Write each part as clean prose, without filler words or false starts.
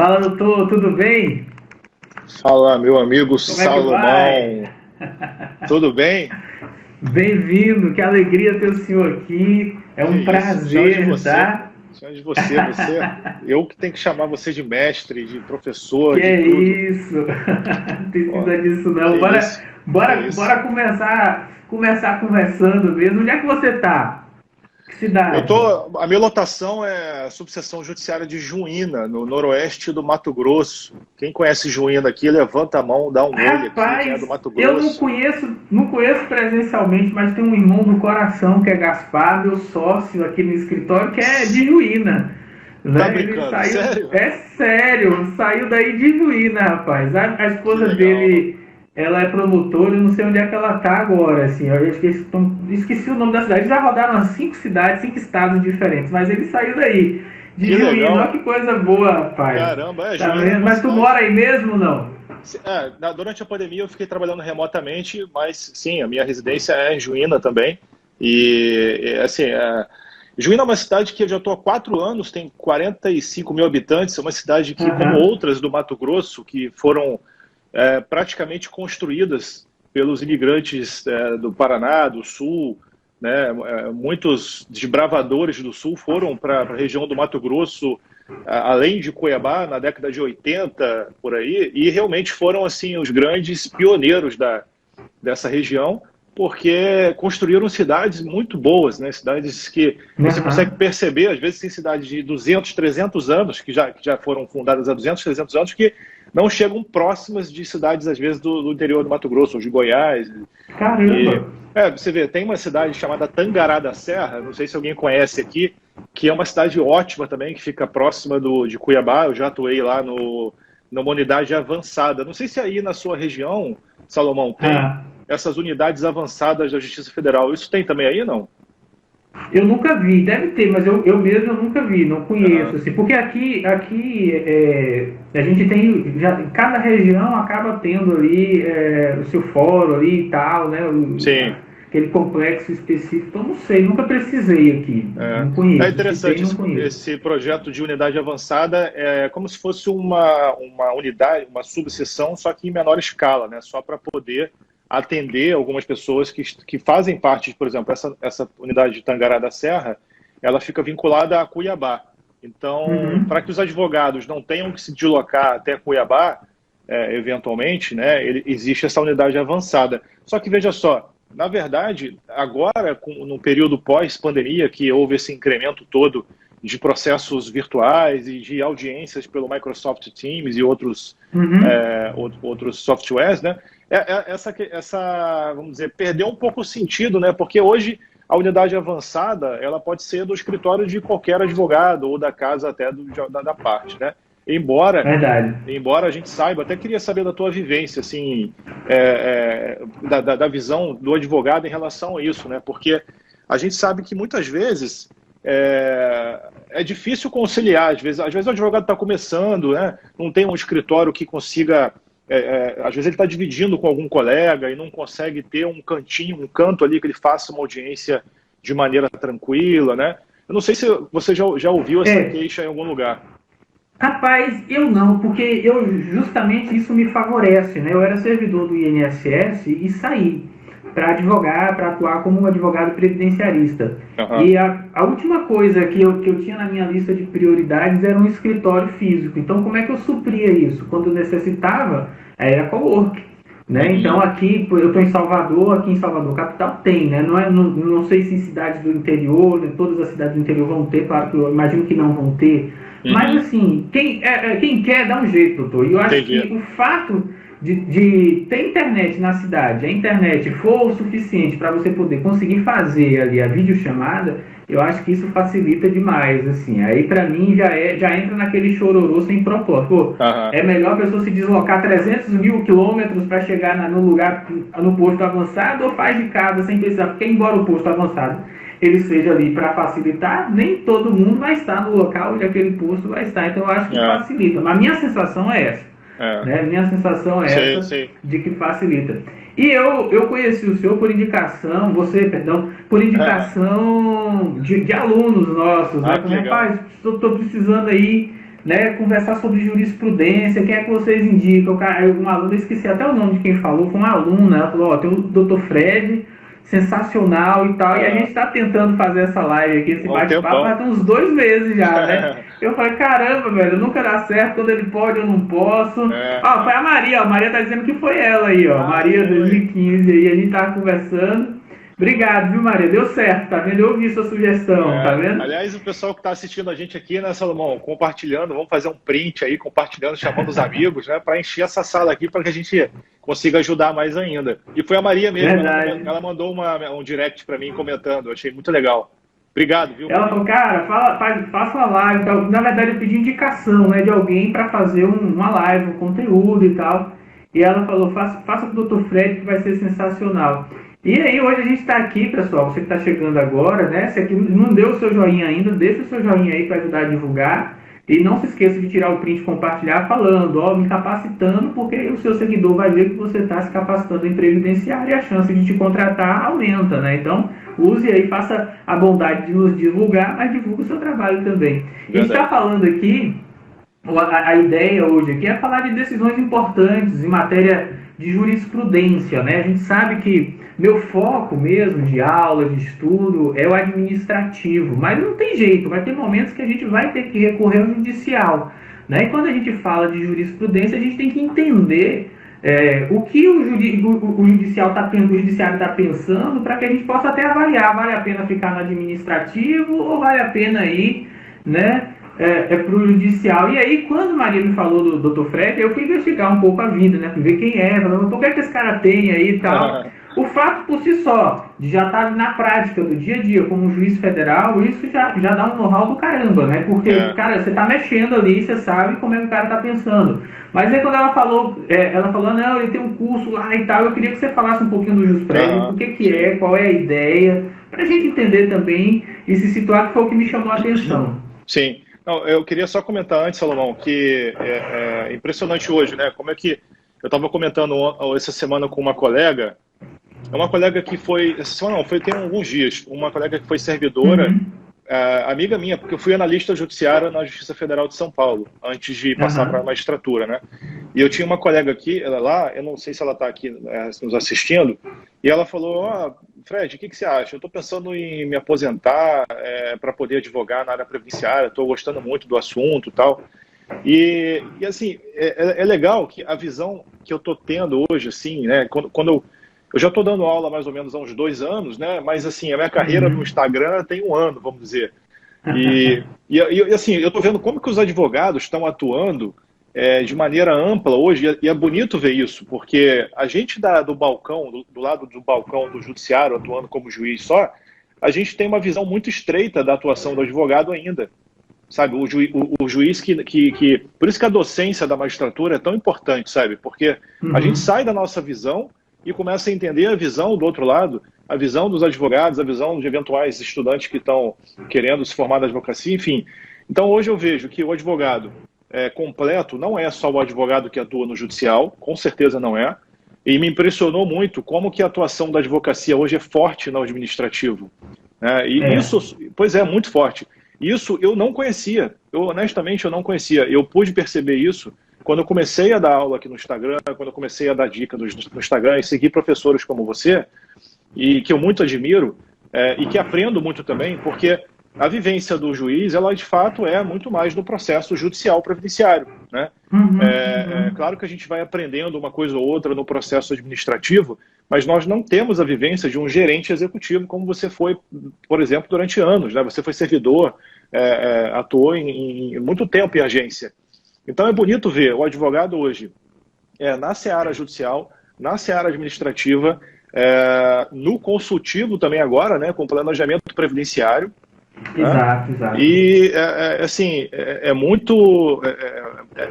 Fala, doutor, tudo bem? Fala, meu amigo Como é que vai? Salomão. Tudo bem? Bem-vindo, que alegria ter o senhor aqui. É Que um isso? Chama de prazer, você. tá? Chama de você. Eu que tenho que chamar você de mestre, de professor, Que de é tudo. isso? Não Ó, precisa disso que não. Bora, isso? Que bora, isso? bora começar conversando mesmo. Onde é que você tá? Que cidade? A minha lotação é a subseção judiciária de Juína, no noroeste do Mato Grosso. Quem conhece Juína aqui, levanta a mão, dá um oi aqui, quem é do Rapaz, Mato eu não Grosso. conheço, não conheço presencialmente, mas tem um irmão do coração que é Gaspar, meu sócio aqui no escritório, que é de Juína, Tá né? Ele brincando? saiu, Sério? é sério, saiu daí de Juína, rapaz. A Que esposa legal. dele, ela é promotora, eu não sei onde é que ela tá agora, assim, eu esqueci o nome da cidade. Eles já rodaram umas 5 cidades, 5 estados diferentes, mas ele saiu daí, de Que Juína. Olha legal. que coisa boa, rapaz. Caramba, Tá Juína é vendo? uma Mas tu cidade. mora aí mesmo ou não? Durante a pandemia eu fiquei trabalhando remotamente, mas sim, a minha residência é em Juína também. Assim, Juína é uma cidade que eu já estou há 4 anos, tem 45 mil habitantes, é uma cidade que, como Aham. outras do Mato Grosso, que foram praticamente construídas pelos imigrantes do Paraná, do Sul, né? Muitos desbravadores do Sul foram para a região do Mato Grosso, além de Cuiabá, na década de 80, por aí, e realmente foram assim os grandes pioneiros dessa região, porque construíram cidades muito boas, né? Cidades que você consegue Aham. perceber, às vezes tem cidades de 200, 300 anos, que já foram fundadas há 200, 300 anos, que não chegam próximas de cidades, às vezes, do interior do Mato Grosso, ou de Goiás. Caramba! E, você vê, tem uma cidade chamada Tangará da Serra, não sei se alguém conhece aqui, que é uma cidade ótima também, que fica próxima de Cuiabá. Eu já atuei lá numa unidade avançada. Não sei se aí na sua região, Salomão, tem Ah, essas unidades avançadas da Justiça Federal. Isso tem também aí, não? eu nunca vi, deve ter, mas eu mesmo eu nunca vi, não conheço, Aham. assim, porque aqui a gente tem, já, cada região acaba tendo ali o seu fórum ali e tal, né, Sim. aquele complexo específico, então não sei, nunca precisei aqui, não É conheço, se tem, interessante não conheço. esse projeto de unidade avançada, é como se fosse uma unidade, uma subseção, só que em menor escala, né? Só para poder atender algumas pessoas que fazem parte, por exemplo, essa unidade de Tangará da Serra, ela fica vinculada a Cuiabá. Então, Uhum. para que os advogados não tenham que se deslocar até Cuiabá, eventualmente, né, existe essa unidade avançada. Só que veja só, na verdade, agora, no período pós-pandemia, que houve esse incremento todo de processos virtuais e de audiências pelo Microsoft Teams e Uhum. outros softwares, né? Vamos dizer, perdeu um pouco o sentido, né? Porque hoje a unidade avançada, ela pode ser do escritório de qualquer advogado ou da casa até da parte, né? Embora Verdade. embora a gente saiba, até queria saber da tua vivência, assim, da visão do advogado em relação a isso, né? Porque a gente sabe que muitas vezes é difícil conciliar, às vezes o advogado está começando, né? Não tem um escritório que consiga, às vezes ele está dividindo com algum colega e não consegue ter um cantinho, um canto ali que ele faça uma audiência de maneira tranquila, né? Eu não sei se você já ouviu essa É, queixa em algum lugar. rapaz, eu não, porque justamente isso me favorece, né? Eu era servidor do INSS e saí para advogar, para atuar como um advogado previdenciarista. Aham. E a última coisa que eu tinha na minha lista de prioridades era um escritório físico. Então, como é que eu supria isso? Quando necessitava, era co-work. Né? Então, Uhum. aqui, eu estou em Salvador, aqui em Salvador capital tem, né? Não sei se em cidades do interior, né? Todas as cidades do interior vão ter, claro que eu imagino que não vão ter, mas Uhum. assim, quem quer dá um jeito, doutor. E eu acho que Entendi. o fato de ter internet na cidade, a internet for o suficiente para você poder conseguir fazer ali a videochamada, eu acho que isso facilita demais, assim. Aí para mim já entra naquele chororô sem propósito. Pô, Aham. é melhor a pessoa se deslocar 300 mil quilômetros para chegar no lugar, no posto avançado, ou faz de casa sem precisar, porque embora o posto avançado ele seja ali para facilitar, nem todo mundo vai estar no local onde aquele posto vai estar. Então eu acho que É, facilita. Mas a minha sensação é essa. é. Né? Minha sensação é Sei, essa sei. de que facilita. E eu conheci o senhor por indicação, você, perdão, por indicação de alunos nossos, né? Ah, que Como, legal. rapaz, estou precisando aí né, conversar sobre jurisprudência, quem é que vocês indicam? Um aluno, eu esqueci até o nome de quem falou, foi uma aluna, ela falou, ó, tem o Dr. Fred, sensacional e tal, e a gente está tentando fazer essa live aqui, esse bate-papo, já tem uns 2 meses já, né? Eu falei, caramba, velho, nunca dá certo, quando ele pode eu não posso. Ó, foi a Maria tá dizendo que foi ela aí, ó, Maria 2015, aí a gente tava conversando. Obrigado, viu, Maria? Deu certo, tá vendo? Eu ouvi sua sugestão, tá vendo? Aliás, o pessoal que está assistindo a gente aqui, né, Salomão, compartilhando, vamos fazer um print aí, compartilhando, chamando os amigos, né, para encher essa sala aqui, para que a gente consiga ajudar mais ainda. E foi a Maria mesmo, ela mandou um direct para mim comentando, eu achei muito legal. Obrigado, viu? Ela falou, cara, faça uma live. Então, na verdade, eu pedi indicação, né, de alguém para fazer uma live, um conteúdo e tal. E ela falou, faça com o Dr. Fred, que vai ser sensacional. E aí, hoje a gente está aqui, pessoal, você que está chegando agora, né? Se aqui não deu o seu joinha ainda, deixa o seu joinha aí para ajudar a divulgar. E não se esqueça de tirar o print e compartilhar falando, ó, me capacitando, porque o seu seguidor vai ver que você está se capacitando em previdenciário e a chance de te contratar aumenta, né? Então, use aí, faça a bondade de nos divulgar, mas divulgue o seu trabalho também. E a gente está falando aqui, a ideia hoje aqui é falar de decisões importantes em matéria de jurisprudência, né? A gente sabe que meu foco mesmo de aula, de estudo, é o administrativo, mas não tem jeito, vai ter momentos que a gente vai ter que recorrer ao judicial, né? E quando a gente fala de jurisprudência, a gente tem que entender o que o judiciário está pensando, para que a gente possa até avaliar, vale a pena ficar no administrativo ou vale a pena ir, né, para o judicial. E aí, quando Maria me falou do Dr. Fred, eu fui investigar um pouco a vida, né, ver quem é, por que esse cara tem aí e tal. O fato por si só, de já estar na prática do dia a dia como juiz federal, isso já dá um know-how do caramba, né? Porque, cara, você está mexendo ali, você sabe como é que o cara está pensando. Mas aí quando ela falou, não, ele tem um curso lá e tal, eu queria que você falasse um pouquinho do JusPrev, o que é, qual é a ideia, para a gente entender também e se situar, que foi o que me chamou a atenção. Sim. Não, eu queria só comentar antes, Salomão, que é impressionante hoje, né? Como é que eu estava comentando essa semana com uma colega que tem alguns dias, uma colega que foi servidora, amiga minha, porque eu fui analista judiciária na Justiça Federal de São Paulo, antes de passar para a magistratura, né? E eu tinha uma colega aqui, ela lá, eu não sei se ela está aqui nos assistindo, e ela falou, Fred, o que você acha? Eu estou pensando em me aposentar para poder advogar na área previdenciária, estou gostando muito do assunto e tal. E assim, é legal que a visão que eu estou tendo hoje, assim, né, quando eu já estou dando aula mais ou menos há uns 2 anos, né? Mas assim, a minha carreira no Instagram tem 1 ano, vamos dizer. E assim, eu estou vendo como que os advogados estão atuando de maneira ampla hoje, e é bonito ver isso, porque a gente do balcão, do lado do balcão do judiciário, atuando como juiz só, a gente tem uma visão muito estreita da atuação do advogado ainda. Sabe, o juiz que... Por isso que a docência da magistratura é tão importante, sabe? Porque a gente sai da nossa visão e começa a entender a visão do outro lado, a visão dos advogados, a visão de eventuais estudantes que estão querendo se formar na advocacia, enfim. Então, hoje eu vejo que o advogado completo não é só o advogado que atua no judicial, com certeza não é, e me impressionou muito como que a atuação da advocacia hoje é forte no administrativo. Né? Isso, pois é, muito forte. Isso eu não conhecia, honestamente eu não conhecia. Eu pude perceber isso quando eu comecei a dar aula aqui no Instagram, quando eu comecei a dar dica no Instagram e seguir professores como você, e que eu muito admiro, e que aprendo muito também, porque a vivência do juiz, ela de fato é muito mais no processo judicial previdenciário, né? Claro que a gente vai aprendendo uma coisa ou outra no processo administrativo, mas nós não temos a vivência de um gerente executivo como você foi, por exemplo, durante anos, né? Você foi servidor, atuou em muito tempo em agência. Então é bonito ver o advogado hoje na seara judicial, na seara administrativa, no consultivo também agora, né, com planejamento previdenciário. Exato, exato. E assim, muito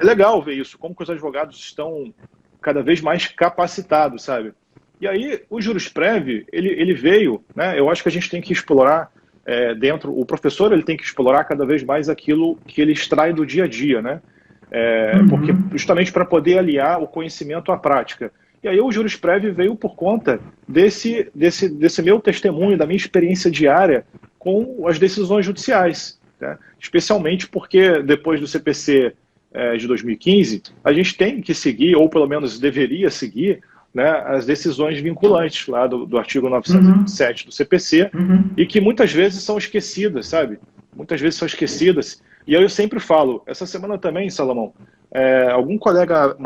legal ver isso, como que os advogados estão cada vez mais capacitados, sabe? E aí o JusPrev, ele veio, né, eu acho que a gente tem que explorar o professor ele tem que explorar cada vez mais aquilo que ele extrai do dia a dia, né? Porque justamente para poder aliar o conhecimento à prática. E aí o JusPrev veio por conta desse meu testemunho, da minha experiência diária com as decisões judiciais. né? Especialmente porque depois do CPC de 2015, a gente tem que seguir, ou pelo menos deveria seguir, né, as decisões vinculantes lá do artigo 927 do CPC, e que muitas vezes são esquecidas, sabe? Muitas vezes são esquecidas. E aí eu sempre falo, essa semana também, Salomão, algum colega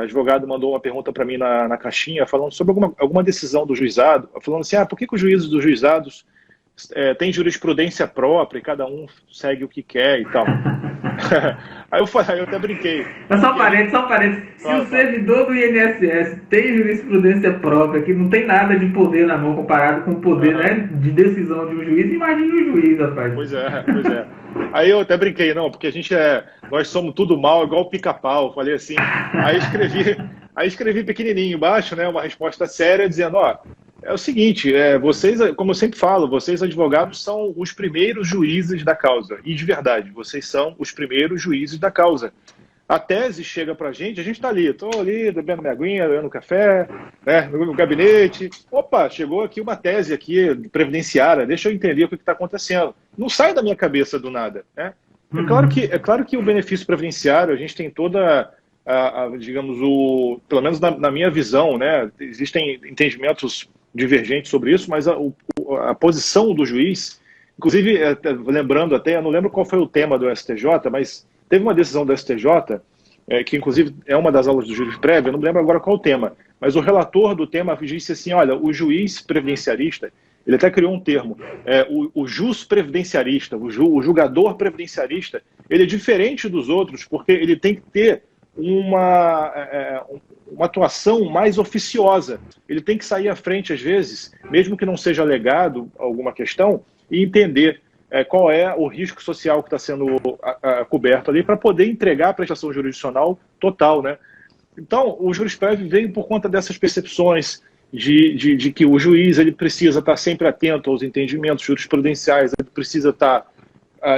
advogado mandou uma pergunta para mim na caixinha, falando sobre alguma decisão do juizado, falando assim, por que os juízes dos juizados têm jurisprudência própria e cada um segue o que quer e tal. Aí eu até brinquei. Mas só um parênteses. Se o servidor do INSS tem jurisprudência própria, que não tem nada de poder na mão comparado com o poder, né, de decisão de um juiz, imagine o juiz, rapaz. Pois é. Aí eu até brinquei, não, porque nós somos tudo mal, igual o pica-pau. Falei assim. Aí escrevi pequenininho embaixo, né, uma resposta séria, dizendo, é o seguinte, vocês, como eu sempre falo, vocês advogados são os primeiros juízes da causa. E de verdade, vocês são os primeiros juízes da causa. A tese chega pra gente, a gente tá ali, tô ali, bebendo minha aguinha, bebendo café, né, no gabinete. Opa, chegou aqui uma tese aqui previdenciária, deixa eu entender o que está acontecendo. Não sai da minha cabeça do nada, né? É claro que o benefício previdenciário, a gente tem toda digamos, pelo menos na minha visão, né, existem entendimentos divergentes sobre isso, mas a posição do juiz, inclusive, lembrando até, eu não lembro qual foi o tema do STJ, mas teve uma decisão do STJ, que inclusive é uma das aulas do Jurisprev, eu não lembro agora qual o tema, mas o relator do tema disse assim, olha, o juiz previdenciarista, ele até criou um termo, o jus previdenciarista, o julgador previdenciarista, ele é diferente dos outros, porque ele tem que ter uma atuação mais oficiosa. Ele tem que sair à frente, às vezes, mesmo que não seja alegado alguma questão, e entender qual é o risco social que está sendo coberto ali, para poder entregar a prestação jurisdicional total, né? Então, o Jurisprev veio por conta dessas percepções de que o juiz ele precisa estar sempre atento aos entendimentos jurisprudenciais, ele precisa estar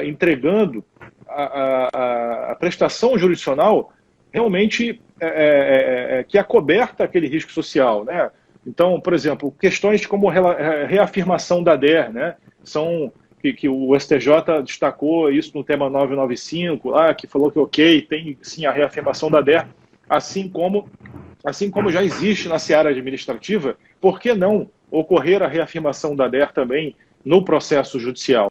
entregando a prestação jurisdicional realmente que acoberta aquele risco social, né? Então, por exemplo, questões como reafirmação da DER, né? São que o STJ destacou isso no tema 995, lá, que falou que ok, tem sim a reafirmação da DER, assim como já existe na seara administrativa, por que não ocorrer a reafirmação da DER também no processo judicial,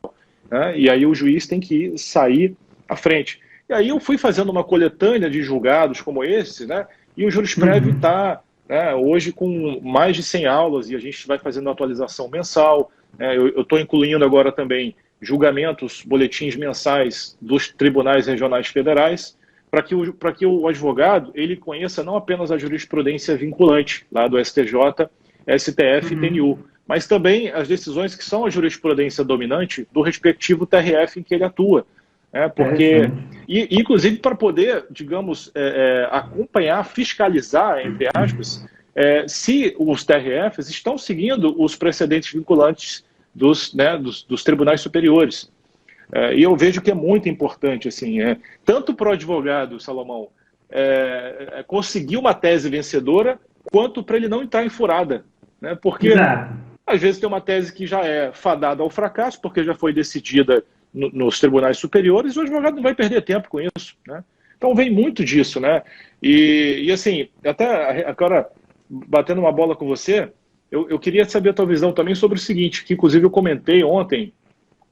né? E aí o juiz tem que sair à frente. E aí eu fui fazendo uma coletânea de julgados como esse, né? E o Jurisprev está, né, hoje com mais de 100 aulas e a gente vai fazendo atualização mensal. Eu estou incluindo agora também julgamentos, boletins mensais dos tribunais regionais federais, para que o advogado ele conheça não apenas a jurisprudência vinculante lá do STJ, STF e TNU, mas também as decisões que são a jurisprudência dominante do respectivo TRF em que ele atua. Porque, inclusive para poder, digamos, acompanhar, fiscalizar, entre aspas, se os TRFs estão seguindo os precedentes vinculantes dos tribunais superiores. E eu vejo que é muito importante, assim, tanto para o advogado, Salomão, conseguir uma tese vencedora, quanto para ele não entrar em furada. Né? Porque, às vezes, tem uma tese que já é fadada ao fracasso, porque já foi decidida nos tribunais superiores, e o advogado não vai perder tempo com isso, né? Então vem muito disso, né? E assim, até agora, batendo uma bola com você, eu queria saber a tua visão também sobre o seguinte, que inclusive eu comentei ontem,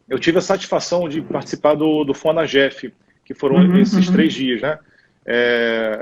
eu tive a satisfação de participar do FONAGEF, que foram esses 3 dias, né?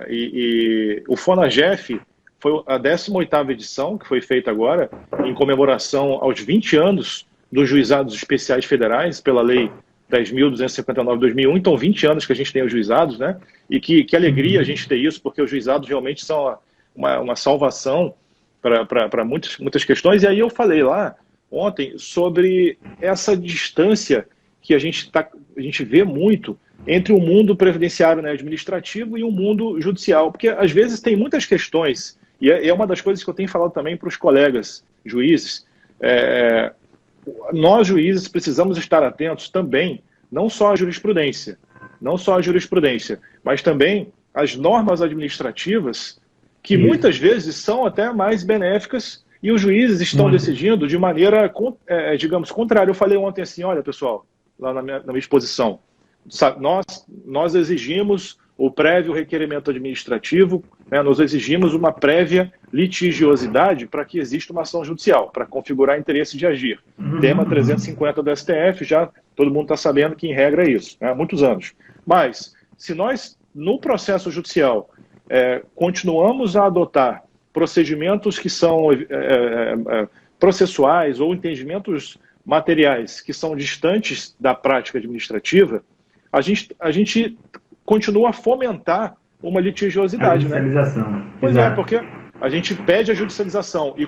E o FONAGEF foi a 18ª edição, que foi feita agora, em comemoração aos 20 anos dos juizados especiais federais, pela lei 10.259 de 2001, então 20 anos que a gente tem os juizados, né? E que alegria a gente ter isso, porque os juizados realmente são uma salvação para muitas questões. E aí eu falei lá ontem sobre essa distância que a gente vê muito entre o mundo previdenciário, né, administrativo e o mundo judicial, porque às vezes tem muitas questões, e é uma das coisas que eu tenho falado também para os colegas juízes, nós juízes precisamos estar atentos também, não só à jurisprudência, mas também às normas administrativas, que muitas vezes são até mais benéficas, e os juízes estão decidindo de maneira, digamos, contrária. Eu falei ontem assim, olha pessoal, lá na minha exposição. Nós exigimos o prévio requerimento administrativo, né, nós exigimos uma prévia litigiosidade para que exista uma ação judicial, para configurar interesse de agir. Tema 350 do STF, já todo mundo está sabendo que em regra é isso, né, há muitos anos. Mas, se nós, no processo judicial, continuamos a adotar procedimentos que são processuais ou entendimentos materiais que são distantes da prática administrativa, a gente continua a fomentar uma litigiosidade. A judicialização. Né? Pois é, porque a gente pede a judicialização e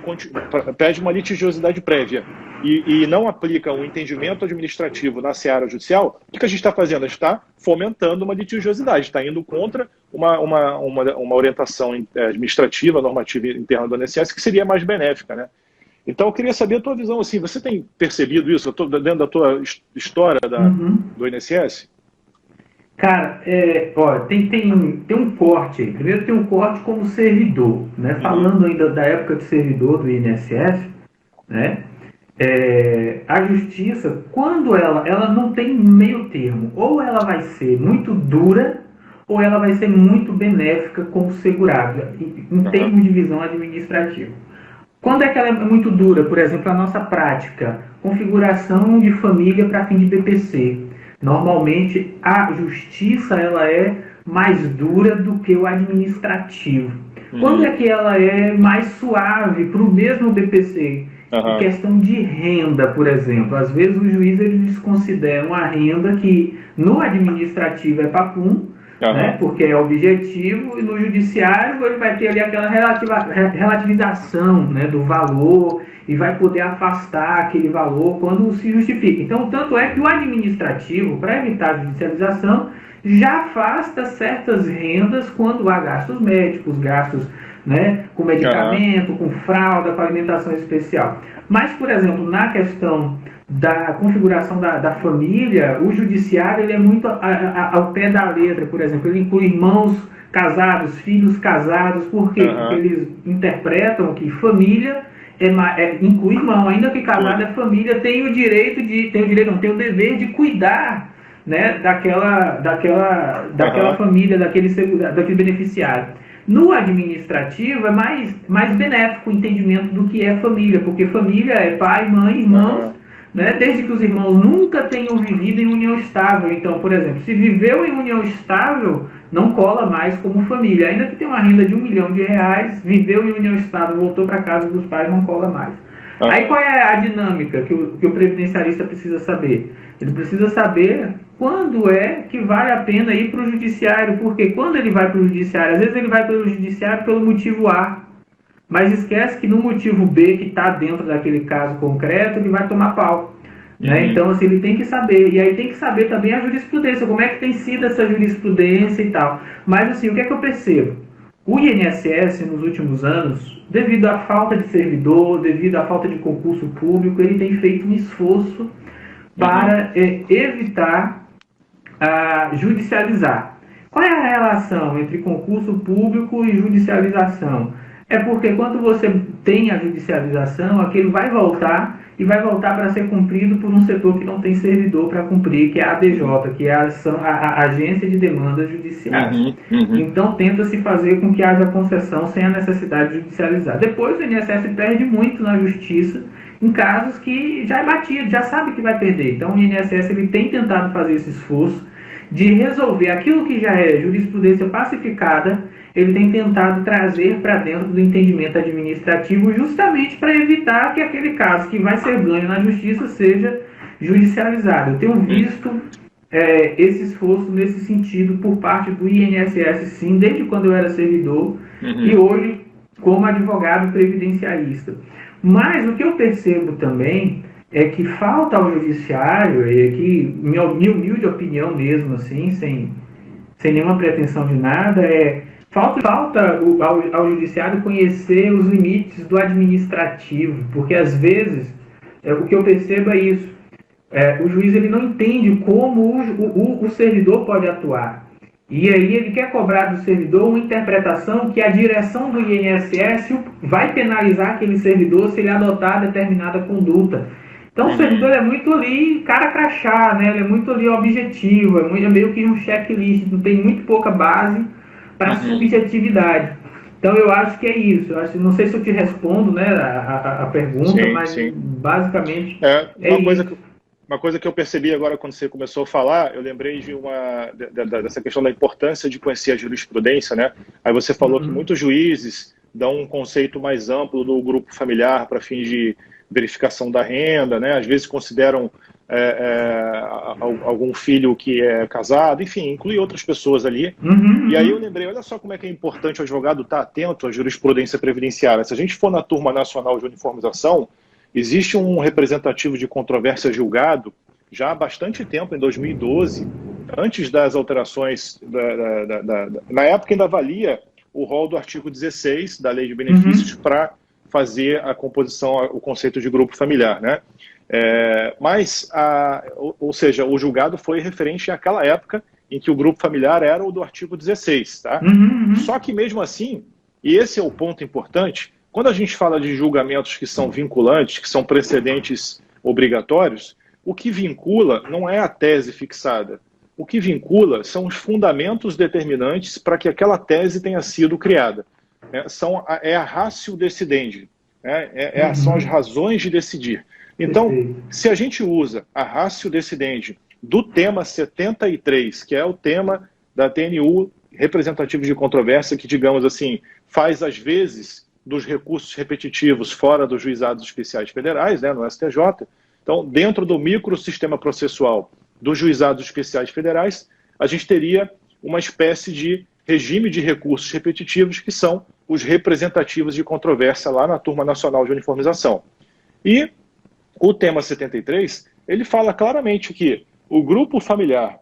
pede uma litigiosidade prévia e não aplica um entendimento administrativo na seara judicial, o que a gente está fazendo? A gente está fomentando uma litigiosidade, está indo contra uma orientação administrativa, normativa interna do INSS, que seria mais benéfica, né? Então, eu queria saber a tua visão, assim, você tem percebido isso dentro da tua história do INSS? Cara, olha, tem um corte aí. Primeiro tem um corte como servidor, né? Falando ainda da época de servidor do INSS, né? A justiça, quando ela não tem meio termo, ou ela vai ser muito dura, ou ela vai ser muito benéfica com o segurado, em termos de visão administrativa. Quando é que ela é muito dura? Por exemplo, a nossa prática, configuração de família para fim de BPC. Normalmente, a justiça ela é mais dura do que o administrativo. Quando é que ela é mais suave para o mesmo BPC? Em questão de renda, por exemplo. Às vezes, os juízes eles consideram a renda que no administrativo é papum, né, porque é objetivo, e no judiciário ele vai ter ali aquela relativização, né, do valor e vai poder afastar aquele valor quando se justifica. Então, tanto é que o administrativo, para evitar a judicialização, já afasta certas rendas quando há gastos médicos, gastos, né, com medicamento, com fralda, com alimentação especial. Mas, por exemplo, na questão da configuração da família, o judiciário ele é muito ao pé da letra, por exemplo, ele inclui irmãos casados, filhos casados, por quê? Porque eles interpretam que família inclui irmão, ainda que casado é família, tem o dever de cuidar, né, daquela família, daquele beneficiário. No administrativo é mais benéfico o entendimento do que é família, porque família é pai, mãe, irmãos, né, desde que os irmãos nunca tenham vivido em união estável. Então, por exemplo, se viveu em união estável, não cola mais como família. Ainda que tenha uma renda de R$1 milhão, viveu em união estável, voltou para casa dos pais, não cola mais. Aí qual é a dinâmica que o previdenciarista precisa saber? Ele precisa saber quando é que vale a pena ir para o judiciário, porque quando ele vai para o judiciário, às vezes ele vai para o judiciário pelo motivo A, mas esquece que no motivo B, que está dentro daquele caso concreto, ele vai tomar pau. Né? Então, assim, ele tem que saber. E aí tem que saber também a jurisprudência, como é que tem sido essa jurisprudência e tal. Mas, assim, o que é que eu percebo? O INSS, nos últimos anos, devido à falta de servidor, devido à falta de concurso público, ele tem feito um esforço para evitar judicializar. Qual é a relação entre concurso público e judicialização? É porque quando você tem a judicialização, aquilo vai voltar e vai voltar para ser cumprido por um setor que não tem servidor para cumprir, que é a ADJ, que é a Agência de Demandas Judiciais. Então tenta-se fazer com que haja concessão sem a necessidade de judicializar. Depois o INSS perde muito na justiça em casos que já é batido, já sabe que vai perder. Então o INSS ele tem tentado fazer esse esforço de resolver aquilo que já é jurisprudência pacificada, ele tem tentado trazer para dentro do entendimento administrativo justamente para evitar que aquele caso que vai ser ganho na justiça seja judicializado. Eu tenho visto esse esforço nesse sentido por parte do INSS, sim, desde quando eu era servidor e hoje como advogado previdenciarista. Mas o que eu percebo também é que falta ao judiciário, e aqui, minha humilde opinião mesmo, assim, sem nenhuma pretensão de nada, falta ao judiciário conhecer os limites do administrativo, porque às vezes, o que eu percebo é isso, o juiz ele não entende como o servidor pode atuar. E aí ele quer cobrar do servidor uma interpretação que a direção do INSS vai penalizar aquele servidor se ele adotar determinada conduta. Então o servidor é muito ali cara crachá, né? Ele é muito ali objetivo, é meio que um checklist, não tem muito pouca base para subjetividade. Então eu acho que é isso. Não sei se eu te respondo, né, a pergunta, mas sim. Basicamente uma coisa que eu percebi agora quando você começou a falar, eu lembrei dessa questão da importância de conhecer a jurisprudência, né? Aí você falou que muitos juízes dão um conceito mais amplo do grupo familiar para fins de verificação da renda, né? Às vezes consideram algum filho que é casado, enfim, inclui outras pessoas ali. E aí eu lembrei, olha só como é que é importante o advogado estar atento à jurisprudência previdenciária. Se a gente for na Turma Nacional de Uniformização, existe um representativo de controvérsia julgado já há bastante tempo, em 2012, antes das alterações, na época ainda valia o rol do artigo 16 da Lei de Benefícios para fazer a composição, o conceito de grupo familiar, né? Ou seja, o julgado foi referente àquela época em que o grupo familiar era o do artigo 16, tá? Só que mesmo assim, e esse é o ponto importante, quando a gente fala de julgamentos que são vinculantes, que são precedentes obrigatórios, o que vincula não é a tese fixada. O que vincula são os fundamentos determinantes para que aquela tese tenha sido criada. É a ratio decidendi, são as razões de decidir. Então, se a gente usa a ratio decidendi do tema 73, que é o tema da TNU, representativo de controvérsia, que, digamos assim, faz às vezes dos recursos repetitivos fora dos juizados especiais federais, né, no STJ. Então, dentro do microsistema processual dos juizados especiais federais, a gente teria uma espécie de regime de recursos repetitivos que são os representativos de controvérsia lá na Turma Nacional de Uniformização. E o tema 73, ele fala claramente que o grupo familiar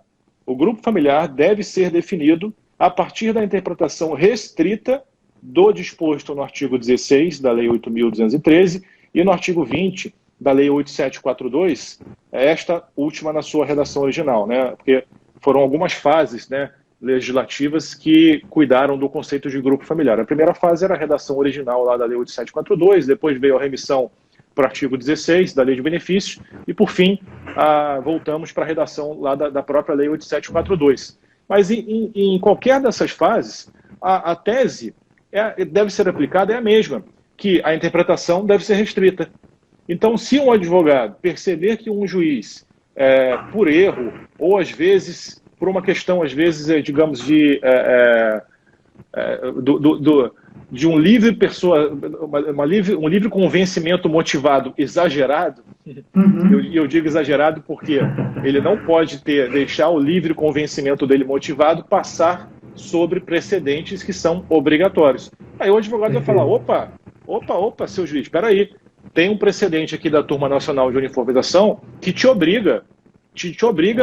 deve ser definido a partir da interpretação restrita do disposto no artigo 16 da Lei 8.213 e no artigo 20 da Lei 8742, esta última na sua redação original, né? Porque foram algumas fases, né, legislativas que cuidaram do conceito de grupo familiar. A primeira fase era a redação original lá da Lei 8742, depois veio a remissão para o artigo 16 da Lei de Benefícios e, por fim, voltamos para a redação lá da própria Lei 8742. Mas em qualquer dessas fases, a tese deve ser aplicada é a mesma, que a interpretação deve ser restrita. Então, se um advogado perceber que um juiz, por erro, ou às vezes, por uma questão, às vezes, digamos, de um livre um livre convencimento motivado exagerado, eu digo exagerado porque ele não pode deixar o livre convencimento dele motivado passar sobre precedentes que são obrigatórios. Aí o advogado vai falar, opa, seu juiz, espera aí, tem um precedente aqui da Turma Nacional de Uniformização que te obriga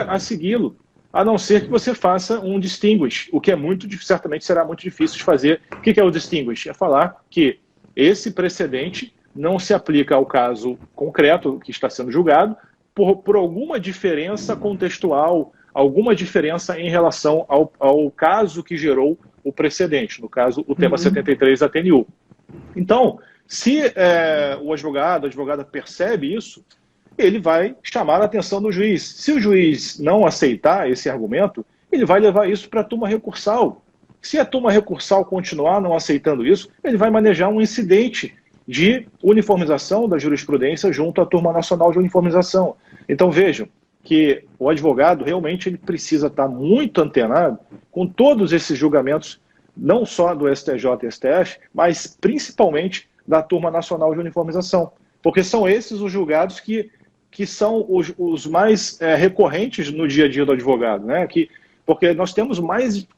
a segui-lo, a não ser que você faça um distinguish, o que certamente será muito difícil de fazer. O que é o distinguish? É falar que esse precedente não se aplica ao caso concreto que está sendo julgado por alguma diferença contextual, alguma diferença em relação ao caso que gerou o precedente, no caso, o tema 73 da TNU. Então, se a advogada percebe isso, ele vai chamar a atenção do juiz. Se o juiz não aceitar esse argumento, ele vai levar isso para a turma recursal. Se a turma recursal continuar não aceitando isso, ele vai manejar um incidente de uniformização da jurisprudência junto à Turma Nacional de Uniformização. Então, vejam que o advogado realmente ele precisa estar muito antenado com todos esses julgamentos, não só do STJ e STF, mas principalmente da Turma Nacional de Uniformização, porque são esses os julgados que são os mais recorrentes no dia a dia do advogado, né? Porque nós temos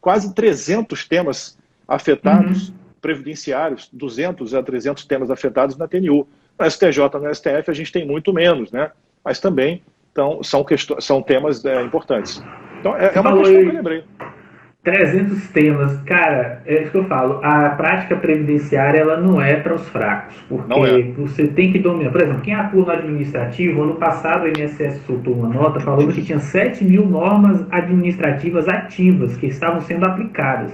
quase 300 temas afetados, previdenciários, 200 a 300 temas afetados na TNU. No STJ, no STF, a gente tem muito menos, né? Mas também são temas importantes. Então, é uma questão que eu lembrei. 300 temas. Cara, é isso que eu falo. A prática previdenciária, ela não é para os fracos. Porque você tem que dominar. Por exemplo, quem atua no administrativo, ano passado o INSS soltou uma nota falando que tinha 7.000 normas administrativas ativas que estavam sendo aplicadas.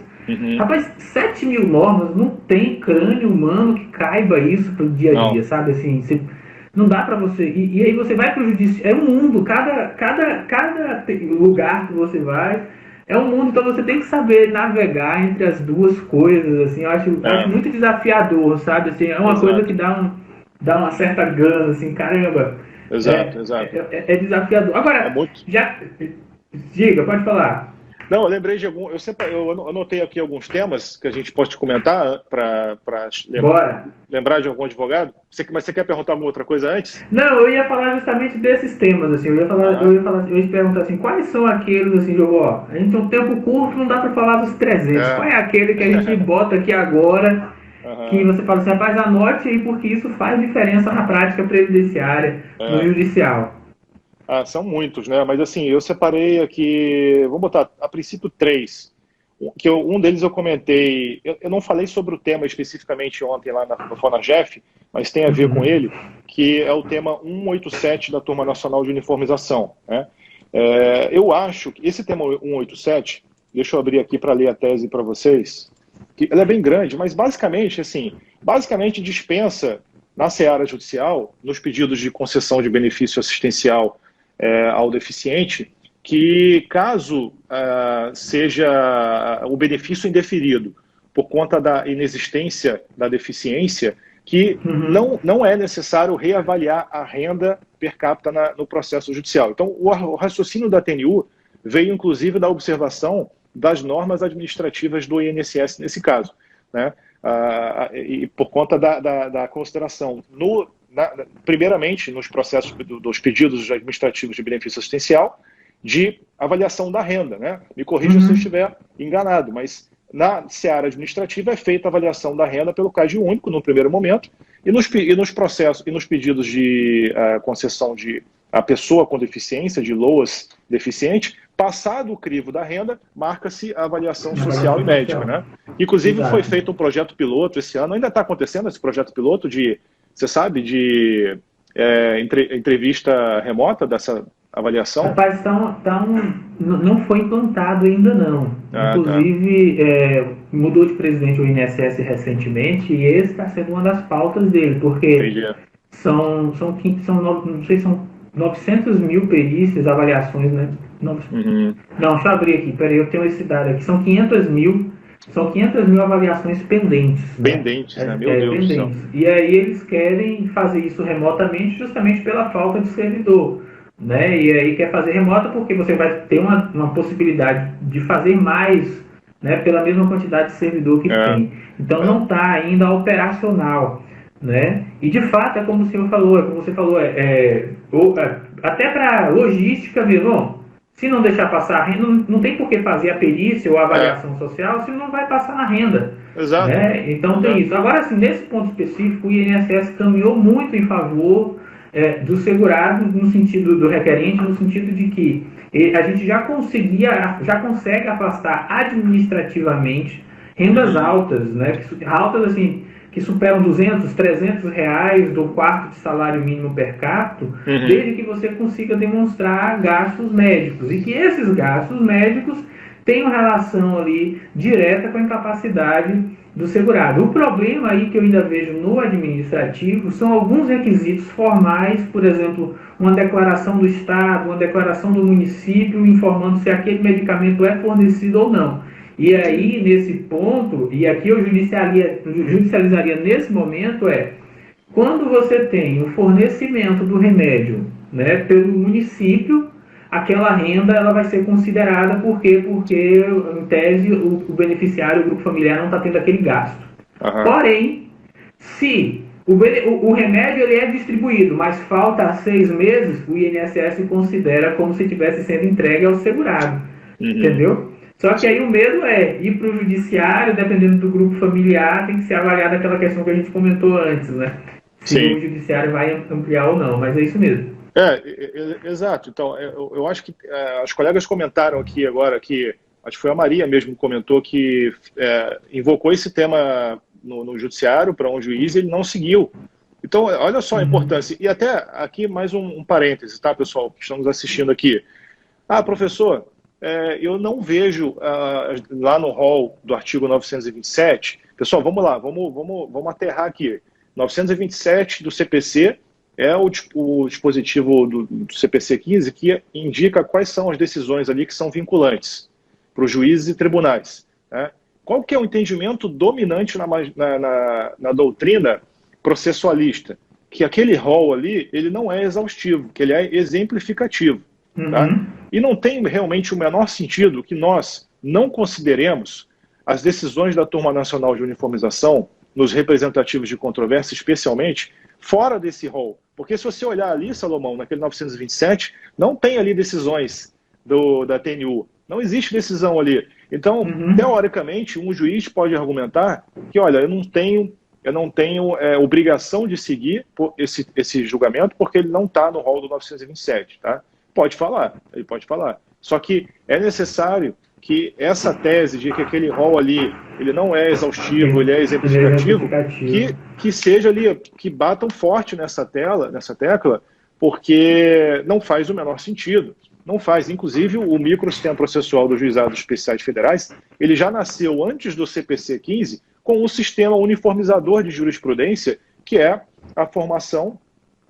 Rapaz, 7.000 normas, não tem crânio humano que caiba isso pro dia a dia, sabe? Assim, Não dá para você. E aí você vai para o judiciário. É um mundo. Cada lugar que você vai é um mundo. Então você tem que saber navegar entre as duas coisas. Assim, eu acho muito desafiador, sabe? Assim, é uma coisa que dá uma certa gana, assim, caramba. Exato. É desafiador. Agora, diga, pode falar. Não, eu lembrei de algum. Eu anotei aqui alguns temas que a gente pode comentar para lembrar de algum advogado. Mas você quer perguntar alguma outra coisa antes? Não, eu ia falar justamente desses temas, assim. Eu ia perguntar assim, quais são aqueles, assim, a gente tem um tempo curto, não dá para falar dos 300. Qual é aquele que a gente bota aqui agora, que você fala assim, rapaz, anote aí, porque isso faz diferença na prática previdenciária, no judicial. São muitos, né? Mas assim, eu separei aqui, vamos botar a princípio 3. Um deles eu comentei, eu não falei sobre o tema especificamente ontem lá no FONAGEF, mas tem a ver com ele, que é o tema 187 da Turma Nacional de Uniformização, né? Eu acho que esse tema 187, deixa eu abrir aqui para ler a tese para vocês, que ela é bem grande, mas basicamente dispensa na seara judicial, nos pedidos de concessão de benefício assistencial ao deficiente, que caso seja o benefício indeferido por conta da inexistência da deficiência, que não é necessário reavaliar a renda per capita no processo judicial. Então, o raciocínio da TNU veio, inclusive, da observação das normas administrativas do INSS nesse caso, né? E por conta da consideração, primeiramente, nos processos dos pedidos administrativos de benefício assistencial, de avaliação da renda, né? Me corrija se eu estiver enganado, mas na seara administrativa é feita a avaliação da renda pelo CAD único, no primeiro momento, e nos processos e nos pedidos de concessão de a pessoa com deficiência, de LOAS deficiente, passado o crivo da renda, marca-se a avaliação social e médica, né? Inclusive foi feito um projeto piloto esse ano, ainda está acontecendo esse projeto piloto de entrevista remota dessa avaliação? Rapaz, não foi implantado ainda não. Inclusive, mudou de presidente o INSS recentemente e esse está sendo uma das pautas dele, porque são 900 mil perícias, avaliações, né? Não, deixa eu abrir aqui, peraí, eu tenho esse dado aqui, são 500 mil avaliações pendentes. Pendentes, né? Meu Deus do céu. E aí eles querem fazer isso remotamente justamente pela falta de servidor, né? E aí quer fazer remota porque você vai ter uma possibilidade de fazer mais, né, pela mesma quantidade de servidor que tem. Então não está ainda operacional, né? E de fato, é como o senhor falou, até para logística mesmo, se não deixar passar a renda, não tem por que fazer a perícia ou a avaliação social, se não vai passar na renda. Exato. Né? Então tem isso. Agora, assim, nesse ponto específico, o INSS caminhou muito em favor do segurado, no sentido do requerente, no sentido de que a gente já consegue afastar administrativamente rendas altas, né? Altas assim, que superam 200, 300 reais do quarto de salário mínimo per capita, desde que você consiga demonstrar gastos médicos, e que esses gastos médicos tenham relação ali direta com a incapacidade do segurado. O problema aí que eu ainda vejo no administrativo são alguns requisitos formais, por exemplo, uma declaração do Estado, uma declaração do município informando se aquele medicamento é fornecido ou não. E aí, nesse ponto, e aqui eu judicializaria nesse momento, quando você tem o fornecimento do remédio, né, pelo município, aquela renda ela vai ser considerada porque em tese, o beneficiário, o grupo familiar, não está tendo aquele gasto. Porém, se o remédio ele é distribuído, mas falta 6 meses, o INSS considera como se estivesse sendo entregue ao segurado. Entendeu? Só que aí o medo é ir para o judiciário, dependendo do grupo familiar, tem que ser avaliada aquela questão que a gente comentou antes, né? Se o judiciário vai ampliar ou não, mas é isso mesmo. Exato. Então, eu acho que os colegas comentaram aqui agora que, acho que foi a Maria mesmo que comentou que invocou esse tema no judiciário para um juiz e ele não seguiu. Então, olha só a importância. E até aqui mais um parêntese, tá, pessoal, que estamos assistindo aqui. Professor, eu não vejo lá no rol do artigo 927, pessoal, vamos lá, vamos aterrar aqui, 927 do CPC é o dispositivo do CPC 15 que indica quais são as decisões ali que são vinculantes para os juízes e tribunais, né? Qual que é o entendimento dominante na doutrina processualista? Que aquele rol ali, ele não é exaustivo, que ele é exemplificativo. Tá? E não tem realmente o menor sentido que nós não consideremos as decisões da Turma Nacional de Uniformização, nos representativos de controvérsia especialmente, fora desse rol. Porque se você olhar ali, Salomão, naquele 927, não tem ali decisões da TNU. Não existe decisão ali. Então, teoricamente, um juiz pode argumentar que, olha, eu não tenho obrigação de seguir esse julgamento porque ele não está no rol do 927. Tá? Ele pode falar. Só que é necessário que essa tese de que aquele rol ali ele não é exaustivo, ele é exemplificativo, que seja ali, que batam forte nessa tecla, porque não faz o menor sentido. Não faz. Inclusive, o microsistema processual dos juizados especiais federais, ele já nasceu antes do CPC 15 com um sistema uniformizador de jurisprudência, que é a formação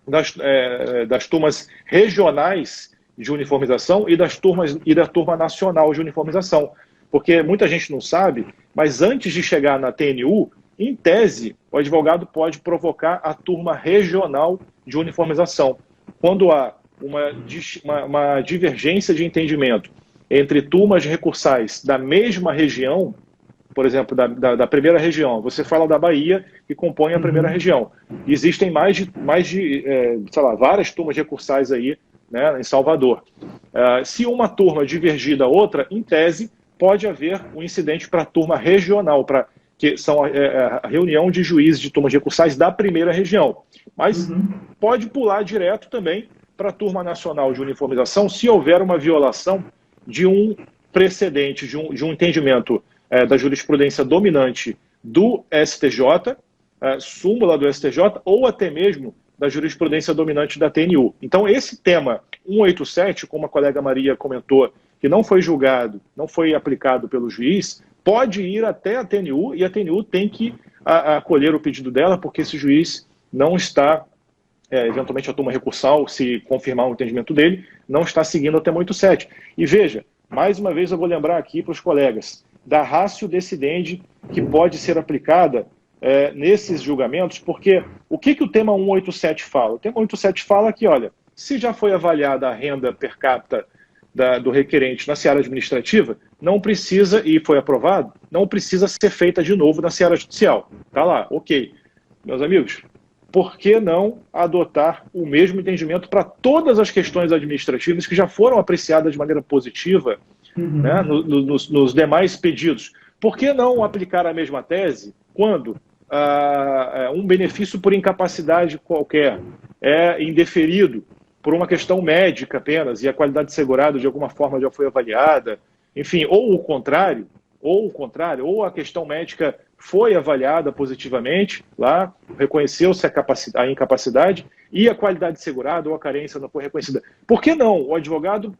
das turmas regionais de uniformização e da turma nacional de uniformização. Porque muita gente não sabe, mas antes de chegar na TNU, em tese, o advogado pode provocar a turma regional de uniformização. Quando há uma divergência de entendimento entre turmas recursais da mesma região, por exemplo, da primeira região, você fala da Bahia, que compõe a primeira região. Existem mais de várias turmas recursais aí, né, em Salvador. Se uma turma divergir da outra, em tese, pode haver um incidente para a turma regional, que são a reunião de juízes de turmas recursais da primeira região. Mas pode pular direto também para a turma nacional de uniformização se houver uma violação de um precedente, de um entendimento da jurisprudência dominante do STJ, súmula do STJ, ou até mesmo da jurisprudência dominante da TNU. Então, esse tema 187, como a colega Maria comentou, que não foi julgado, não foi aplicado pelo juiz, pode ir até a TNU e a TNU tem que acolher o pedido dela, porque esse juiz não está, eventualmente a turma recursal, se confirmar o entendimento dele, não está seguindo até 187. E veja, mais uma vez eu vou lembrar aqui para os colegas, da ratio decidendi que pode ser aplicada nesses julgamentos, porque o que o tema 187 fala? O tema 187 fala que, olha, se já foi avaliada a renda per capita do requerente na seara administrativa, não precisa, e foi aprovado, não precisa ser feita de novo na seara judicial. Tá lá, ok. Meus amigos, por que não adotar o mesmo entendimento para todas as questões administrativas que já foram apreciadas de maneira positiva, né, nos demais pedidos? Por que não aplicar a mesma tese quando um benefício por incapacidade qualquer é indeferido por uma questão médica apenas e a qualidade de segurado de alguma forma já foi avaliada, enfim, ou o contrário, ou a questão médica foi avaliada positivamente, lá reconheceu-se a incapacidade e a qualidade de segurado ou a carência não foi reconhecida. Por que não o advogado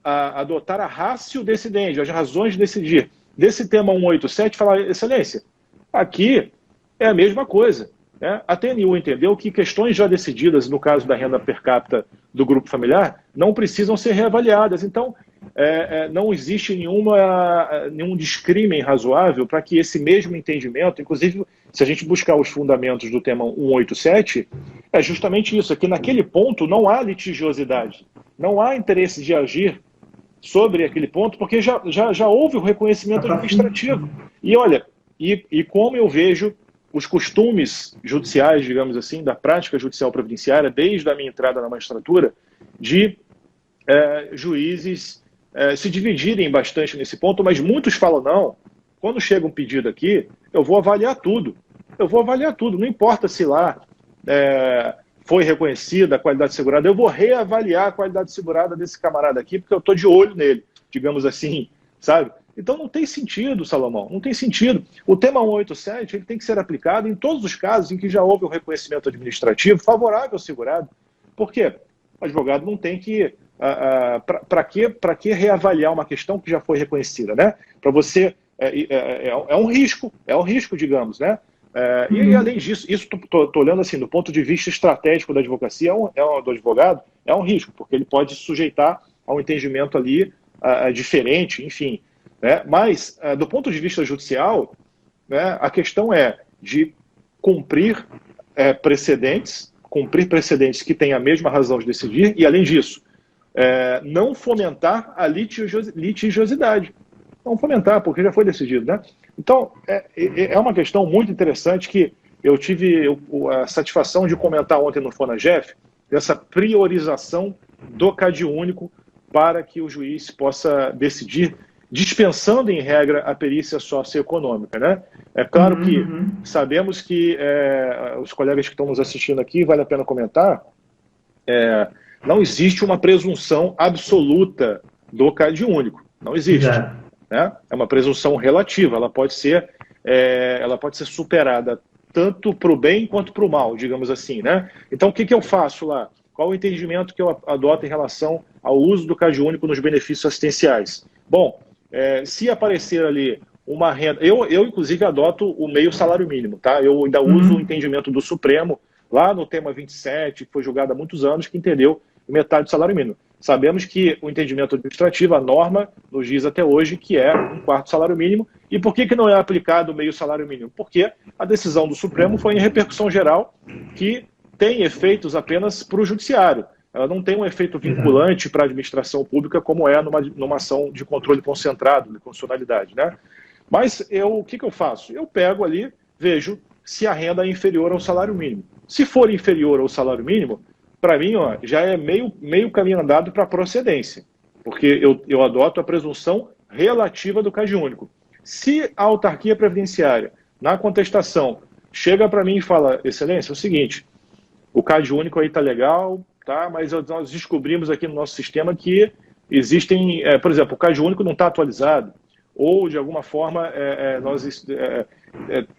adotar a ratio decidendi, as razões de decidir desse tema 187, falar, excelência, aqui é a mesma coisa, né? A TNU entendeu que questões já decididas, no caso da renda per capita do grupo familiar, não precisam ser reavaliadas. Então, não existe nenhum discrimen razoável para que esse mesmo entendimento, inclusive, se a gente buscar os fundamentos do tema 187, é justamente isso, é que naquele ponto não há litigiosidade, não há interesse de agir sobre aquele ponto, porque já houve o reconhecimento administrativo. E olha, e como eu vejo os costumes judiciais, digamos assim, da prática judicial previdenciária, desde a minha entrada na magistratura, de juízes se dividirem bastante nesse ponto, mas muitos falam, não, quando chega um pedido aqui, eu vou avaliar tudo. Não importa se lá foi reconhecida a qualidade segurada, eu vou reavaliar a qualidade segurada desse camarada aqui, porque eu estou de olho nele, digamos assim, sabe? Então não tem sentido, Salomão, não tem sentido. O tema 187 ele tem que ser aplicado em todos os casos em que já houve um reconhecimento administrativo favorável ao segurado. Por quê? O advogado não tem que... Para que reavaliar uma questão que já foi reconhecida, né? Para você... É um risco, digamos, né? E além disso, isso estou olhando assim, do ponto de vista estratégico da advocacia, do advogado, é um risco, porque ele pode se sujeitar a um entendimento ali diferente, enfim. Né? Mas, do ponto de vista judicial, né, a questão é de cumprir precedentes que têm a mesma razão de decidir, e além disso, não fomentar a litigiosidade. Não fomentar, porque já foi decidido, né? Então, é uma questão muito interessante que eu tive a satisfação de comentar ontem no FONAGEF, dessa priorização do CAD único para que o juiz possa decidir, dispensando em regra a perícia socioeconômica, né? É claro que sabemos que os colegas que estão nos assistindo aqui, vale a pena comentar, não existe uma presunção absoluta do CAD único, não existe. Né? É uma presunção relativa, ela pode ser superada tanto para o bem quanto para o mal, digamos assim. Né? Então, o que eu faço lá? Qual o entendimento que eu adoto em relação ao uso do CAD único nos benefícios assistenciais? Bom, se aparecer ali uma renda... Eu inclusive, adoto o meio salário mínimo. Tá? Eu ainda uso o entendimento do Supremo, lá no tema 27, que foi julgado há muitos anos, que entendeu metade do salário mínimo. Sabemos que o entendimento administrativo, a norma, nos diz até hoje que é 1/4 salário mínimo. E por que não é aplicado o meio salário mínimo? Porque a decisão do Supremo foi em repercussão geral, que tem efeitos apenas para o judiciário. Ela não tem um efeito vinculante para a administração pública, como é numa ação de controle concentrado, de constitucionalidade. Né? Mas o que eu faço? Eu pego ali, vejo se a renda é inferior ao salário mínimo. Se for inferior ao salário mínimo, para mim, já é meio caminho andado para a procedência, porque eu adoto a presunção relativa do CAD único. Se a autarquia previdenciária, na contestação, chega para mim e fala, excelência, é o seguinte, o CAD único aí está legal, tá, mas nós descobrimos aqui no nosso sistema que existem, por exemplo, o CAD único não está atualizado, ou de alguma forma nós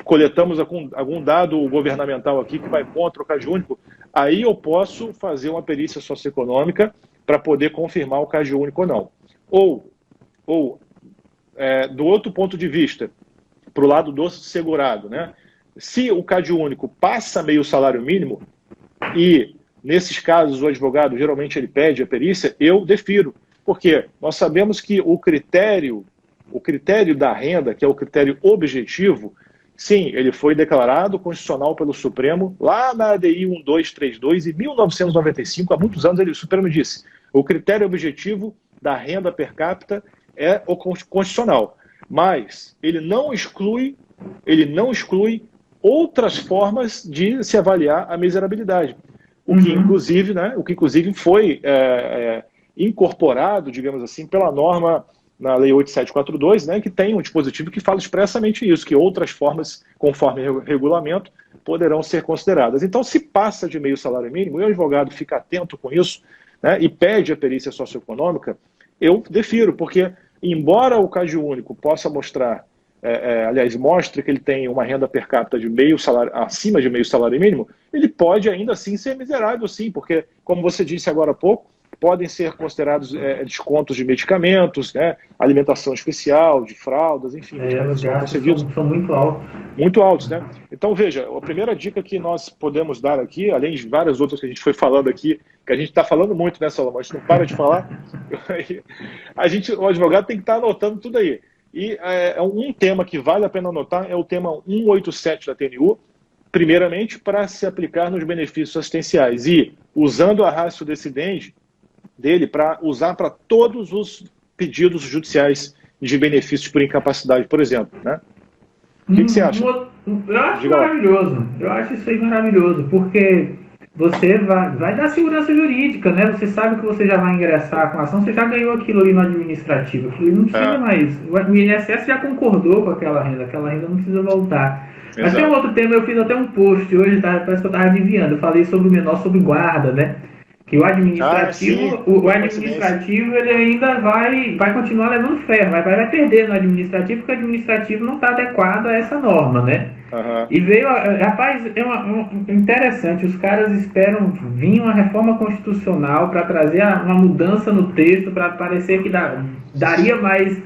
coletamos algum dado governamental aqui que vai contra o CAD único, aí eu posso fazer uma perícia socioeconômica para poder confirmar o CAD único ou não. Ou do outro ponto de vista, para o lado do segurado, né? Se o CAD único passa meio salário mínimo e, nesses casos, o advogado geralmente ele pede a perícia, eu defiro. Porque nós sabemos que o critério da renda, que é o critério objetivo, sim, ele foi declarado constitucional pelo Supremo lá na ADI 1232, em 1995, há muitos anos, o Supremo disse, o critério objetivo da renda per capita é o constitucional, mas ele não exclui outras formas de se avaliar a miserabilidade, o que inclusive foi incorporado, digamos assim, pela norma na Lei 8742, né, que tem um dispositivo que fala expressamente isso, que outras formas, conforme regulamento, poderão ser consideradas. Então, se passa de meio salário mínimo, e o advogado fica atento com isso, né, e pede a perícia socioeconômica, eu defiro, porque, embora o CAD único possa mostrar, aliás, mostre que ele tem uma renda per capita de acima de meio salário mínimo, ele pode ainda assim ser miserável, sim, porque, como você disse agora há pouco, podem ser considerados descontos de medicamentos, né, alimentação especial, de fraldas, enfim. Os gastos são muito altos. Muito altos, né? Então, veja, a primeira dica que nós podemos dar aqui, além de várias outras que a gente foi falando aqui, que a gente está falando muito, né, Salomão? A gente não para de falar. O advogado tem que estar anotando tudo aí. E um tema que vale a pena anotar é o tema 187 da TNU, primeiramente para se aplicar nos benefícios assistenciais e, usando a ratio decidendi dele, para usar para todos os pedidos judiciais de benefícios por incapacidade, por exemplo, né? O que você acha? Eu acho maravilhoso. Eu acho isso aí maravilhoso, porque você vai dar segurança jurídica, né? Você sabe que você já vai ingressar com a ação, você já ganhou aquilo ali no administrativo, aquilo não precisa mais. O INSS já concordou com aquela renda não precisa voltar. Exato. Mas tem um outro tema, eu fiz até um post hoje, parece que eu estava adivinhando, eu falei sobre o menor sobre guarda, né? Que o administrativo, ele ainda vai continuar levando ferro, vai perder no administrativo, porque o administrativo não está adequado a essa norma, né? Uhum. E veio, rapaz, interessante, os caras esperam vir uma reforma constitucional para trazer uma mudança no texto, para parecer que daria mais,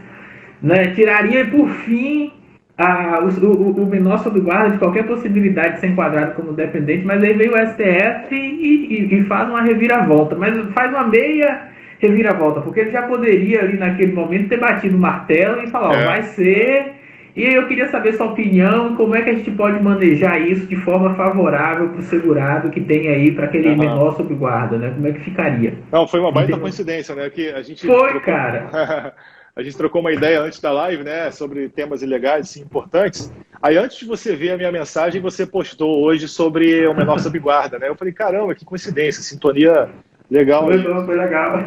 né? Tiraria, por fim, o menor sob guarda de qualquer possibilidade de ser enquadrado como dependente, mas aí veio o STF e faz uma reviravolta, mas faz uma meia reviravolta, porque ele já poderia ali naquele momento ter batido o martelo e falar, ó, vai ser. E aí eu queria saber sua opinião, como é que a gente pode manejar isso de forma favorável para o segurado que tem aí para aquele menor sob guarda, né? Como é que ficaria? Não, foi uma baita coincidência, né? Que a gente cara. A gente trocou uma ideia antes da live, né, sobre temas ilegais, sim, importantes. Aí, antes de você ver a minha mensagem, você postou hoje sobre o menor sob guarda, né? Eu falei, caramba, que coincidência, sintonia legal. Foi legal.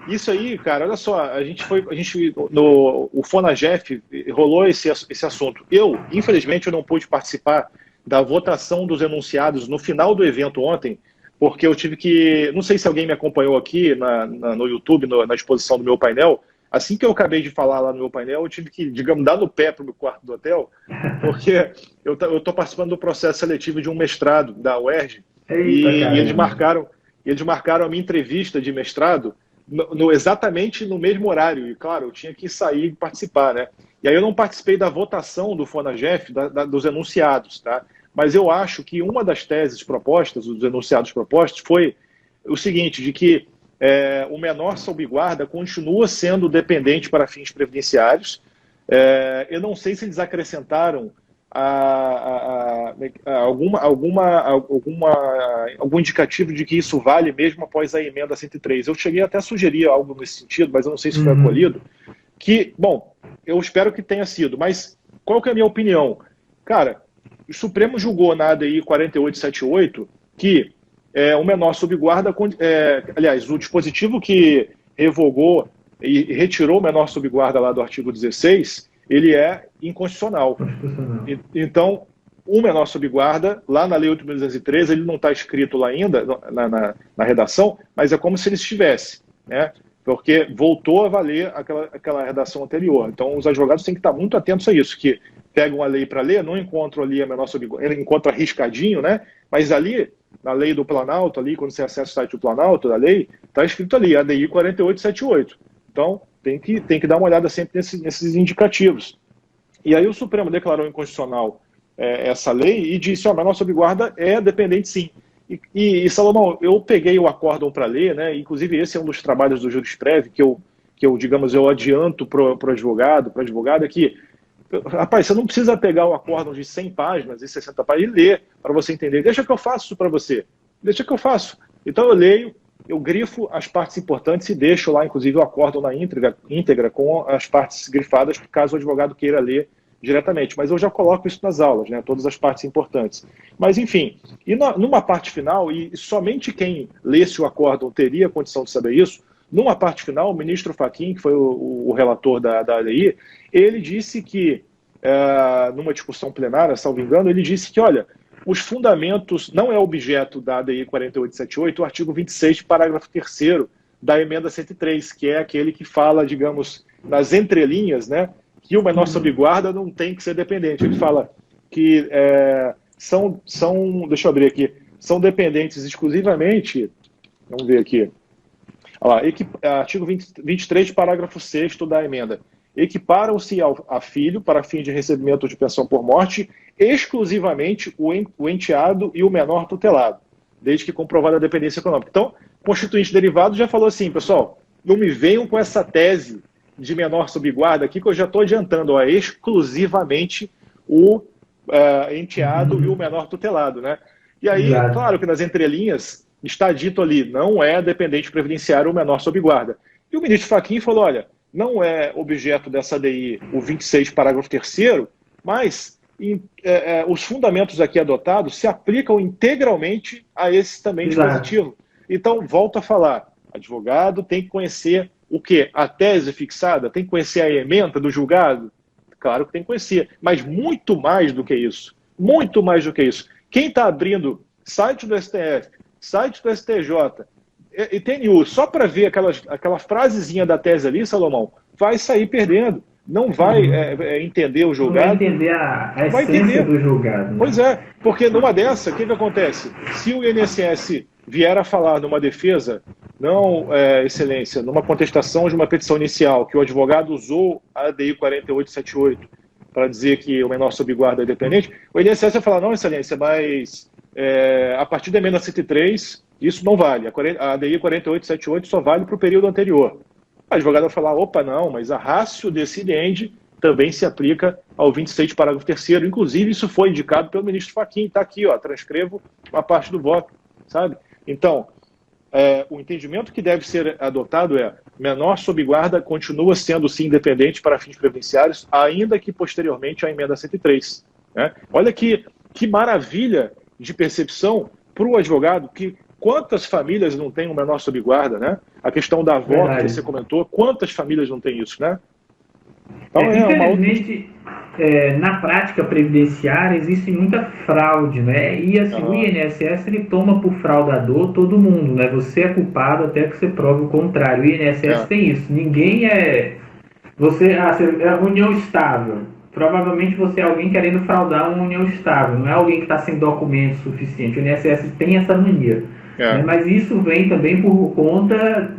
Isso aí, cara, olha só, o FONAGEF rolou esse assunto. Infelizmente, eu não pude participar da votação dos enunciados no final do evento ontem, porque eu tive que, não sei se alguém me acompanhou aqui no YouTube, na exposição do meu painel. Assim que eu acabei de falar lá no meu painel, eu tive que, digamos, dar no pé para o meu quarto do hotel, porque eu estou participando do processo seletivo de um mestrado da UERJ, e eles marcaram a minha entrevista de mestrado exatamente no mesmo horário, e claro, eu tinha que sair e participar, né? E aí eu não participei da votação do FONAGEF, dos enunciados, tá? Mas eu acho que uma das teses propostas, dos enunciados propostos, foi o seguinte, de que o menor sob guarda continua sendo dependente para fins previdenciários. Eu não sei se eles acrescentaram algum indicativo de que isso vale mesmo após a emenda 103. Eu cheguei até a sugerir algo nesse sentido, mas eu não sei se foi acolhido. Bom, eu espero que tenha sido, mas qual que é a minha opinião? Cara, o Supremo julgou na ADI 4878 que o menor sob guarda, aliás, o dispositivo que revogou e retirou o menor sob guarda lá do artigo 16, ele é inconstitucional. Então, o menor sob guarda, lá na Lei 8.213, ele não está escrito lá ainda, na redação, mas é como se ele estivesse, né? Porque voltou a valer aquela redação anterior. Então, os advogados têm que estar muito atentos a isso, que pegam a lei para ler, não encontram ali a menor sob guarda, ele encontra riscadinho, né? Mas ali, na lei do Planalto, ali, quando você acessa o site do Planalto, da lei, está escrito ali, ADI 4878. Então, tem que dar uma olhada sempre nesses indicativos. E aí o Supremo declarou inconstitucional essa lei e disse, a menor sob guarda é dependente sim. E Salomão, eu peguei o acórdão para ler, né? Inclusive esse é um dos trabalhos do Jurisprev que eu digamos, eu adianto para o advogado, para a advogada, que, rapaz, você não precisa pegar o acórdão de 100 páginas e 60 páginas e ler para você entender. Deixa que eu faço isso para você. Deixa que eu faço. Então eu leio, eu grifo as partes importantes e deixo lá, inclusive, o acórdão na íntegra com as partes grifadas, caso o advogado queira ler diretamente. Mas eu já coloco isso nas aulas, né? Todas as partes importantes. Mas, enfim, e numa parte final, e somente quem lesse o acórdão teria a condição de saber isso, numa parte final, o ministro Fachin, que foi o relator da ADI, ele disse que, numa discussão plenária, salvo engano, ele disse que, olha, os fundamentos não é objeto da ADI 4878, o artigo 26, parágrafo 3º da emenda 103, que é aquele que fala, digamos, nas entrelinhas, né, que o menor sob guarda não tem que ser dependente. Ele fala que deixa eu abrir aqui, são dependentes exclusivamente, vamos ver aqui, olha lá, artigo 23, parágrafo 6º da emenda, equiparam-se a filho para fim de recebimento de pensão por morte exclusivamente o enteado e o menor tutelado, desde que comprovada a dependência econômica. Então, o Constituinte Derivado já falou assim, pessoal, não me venham com essa tese de menor sob guarda aqui, que eu já estou adiantando, é exclusivamente o enteado e o menor tutelado, né? E aí, claro que nas entrelinhas está dito ali, não é dependente previdenciário o menor sob guarda. E o ministro Fachin falou, olha, não é objeto dessa ADI o 26, parágrafo 3º, mas os fundamentos aqui adotados se aplicam integralmente a esse também dispositivo. Então, volto a falar, advogado tem que conhecer o quê? A tese fixada? Tem que conhecer a ementa do julgado? Claro que tem que conhecer, mas muito mais do que isso. Muito mais do que isso. Quem está abrindo site do STF, site do STJ, e TNU, só para ver aquela frasezinha da tese ali, Salomão, vai sair perdendo. Não vai entender o julgado. Não vai entender a essência do julgado. Né? Pois é, porque numa dessa, o que acontece? Se o INSS vier a falar numa defesa, não, excelência, numa contestação de uma petição inicial, que o advogado usou a ADI 4878 para dizer que o menor sob guarda é dependente, o INSS vai falar, não, excelência, mas a partir da emenda 103, isso não vale. A ADI 4878 só vale para o período anterior. O advogado vai falar, opa, não, mas a ratio decidendi também se aplica ao 26, parágrafo 3º. Inclusive, isso foi indicado pelo ministro Fachin. Está aqui, ó, transcrevo uma parte do voto, sabe? Então, o entendimento que deve ser adotado menor sob guarda continua sendo, sim, independente para fins previdenciários, ainda que posteriormente à emenda 103. Né? Olha que maravilha de percepção para o advogado, que quantas famílias não têm um menor sob guarda, né? A questão da avó que você comentou, quantas famílias não têm isso, né? Então, infelizmente, na prática previdenciária existe muita fraude, né? E assim, o INSS ele toma por fraudador todo mundo, né? Você é culpado até que você prove o contrário. O INSS tem isso. Ninguém você é união estável. Provavelmente você é alguém querendo fraudar uma união estável. Não é alguém que está sem documento suficiente. O INSS tem essa mania. Né? Mas isso vem também por conta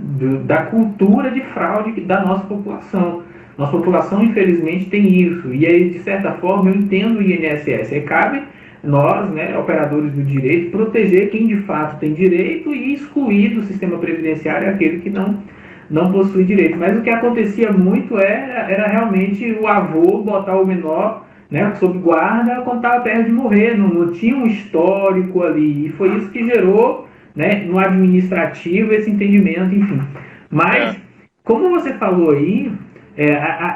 da cultura de fraude da nossa população. Nossa população, infelizmente, tem isso. E aí, de certa forma, eu entendo o INSS. Aí cabe nós, né, operadores do direito, proteger quem de fato tem direito e excluir do sistema previdenciário aquele que não possui direito. Mas o que acontecia muito era realmente o avô botar o menor, né, sob guarda quando estava perto de morrer. Não tinha um histórico ali. E foi isso que gerou, né, no administrativo esse entendimento, enfim. Mas, como você falou aí,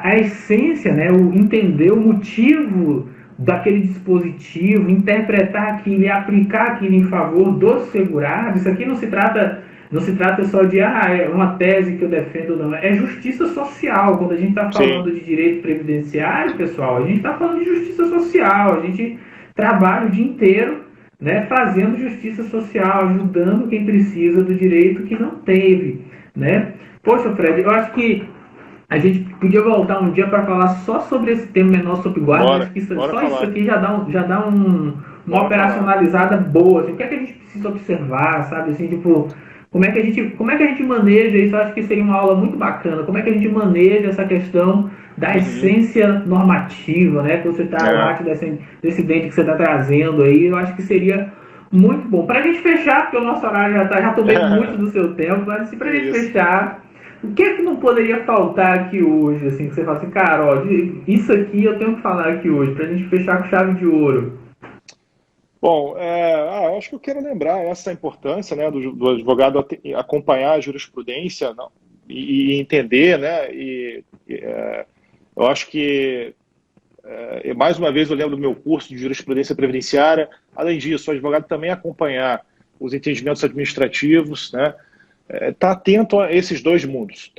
a essência, né, entender o motivo daquele dispositivo, interpretar aquilo e aplicar aquilo em favor do segurado, isso aqui não se trata só de uma tese que eu defendo, não. É justiça social. Quando a gente está falando de direito previdenciário, pessoal, a gente está falando de justiça social. A gente trabalha o dia inteiro, né, fazendo justiça social, ajudando quem precisa do direito que não teve, né? Poxa, Fred, eu acho que a gente podia voltar um dia para falar só sobre esse tema menor sob guarda. Isso aqui já dá uma operacionalizada boa. Assim, o que é que a gente precisa observar, sabe? Assim, tipo, como é que a gente maneja isso? Eu acho que seria uma aula muito bacana. Como é que a gente maneja essa questão da essência normativa, né? Que você está parte desse dente que você está trazendo aí. Eu acho que seria muito bom. Para a gente fechar, porque o nosso horário já tomei muito do seu tempo, mas assim, para a gente fechar, o que é que não poderia faltar aqui hoje, assim, que você fala assim, cara, ó, isso aqui eu tenho que falar aqui hoje, pra gente fechar com chave de ouro? Bom, acho que eu quero lembrar essa importância, né, do advogado acompanhar a jurisprudência, não, e entender, né, eu acho que, mais uma vez eu lembro do meu curso de jurisprudência previdenciária. Além disso, o advogado também acompanhar os entendimentos administrativos, né, tá atento a esses dois mundos,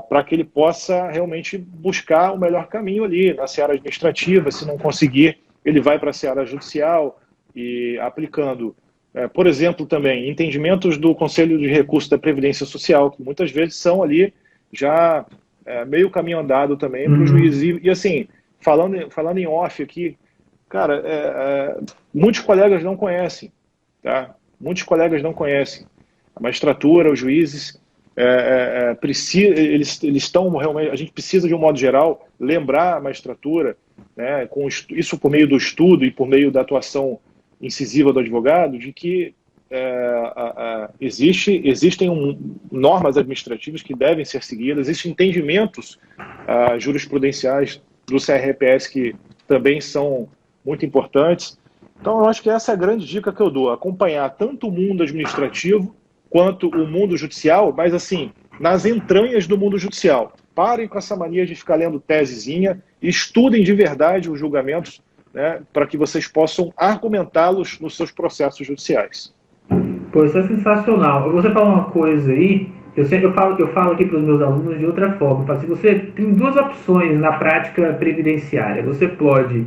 para que ele possa realmente buscar o melhor caminho ali na seara administrativa. Se não conseguir, ele vai para a seara judicial e aplicando, por exemplo, também entendimentos do Conselho de Recursos da Previdência Social, que muitas vezes são ali já meio caminho andado também para o juiz. E assim, falando em off aqui, cara, muitos colegas não conhecem, tá? Muitos colegas não conhecem. A magistratura, os juízes, eles estão realmente. A gente precisa, de um modo geral, lembrar a magistratura, né, isso por meio do estudo e por meio da atuação incisiva do advogado, de que existem normas administrativas que devem ser seguidas, existem entendimentos jurisprudenciais do CRPS que também são muito importantes. Então, eu acho que essa é a grande dica que eu dou, acompanhar tanto o mundo administrativo quanto o mundo judicial, mas assim, nas entranhas do mundo judicial. Parem com essa mania de ficar lendo tesezinha, estudem de verdade os julgamentos, né, para que vocês possam argumentá-los nos seus processos judiciais. Pô, isso é sensacional. Você fala uma coisa aí, eu falo aqui para os meus alunos de outra forma. Se você tem duas opções na prática previdenciária, você pode...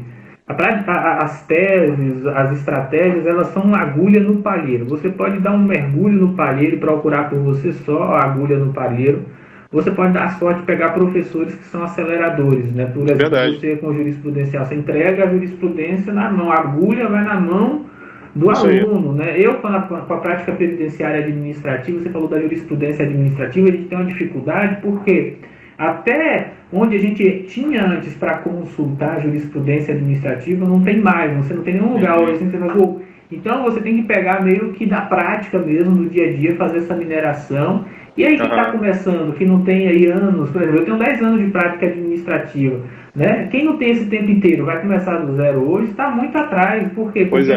As teses, as estratégias, elas são uma agulha no palheiro. Você pode dar um mergulho no palheiro e procurar por você só a agulha no palheiro. Você pode dar a sorte de pegar professores que são aceleradores, né? Por exemplo, você com jurisprudencial, você entrega a jurisprudência na mão, a agulha vai na mão do aluno, né? Eu, com a prática previdenciária administrativa, você falou da jurisprudência administrativa, a gente tem uma dificuldade porque Até onde a gente tinha antes para consultar jurisprudência administrativa, não tem mais, você não tem nenhum lugar hoje assim, você fala, então você tem que pegar meio que da prática mesmo, do dia a dia, fazer essa mineração. E aí que está começando, que não tem aí anos, por exemplo, eu tenho 10 anos de prática administrativa, né? Quem não tem esse tempo inteiro vai começar do zero hoje, está muito atrás. Por quê? Porque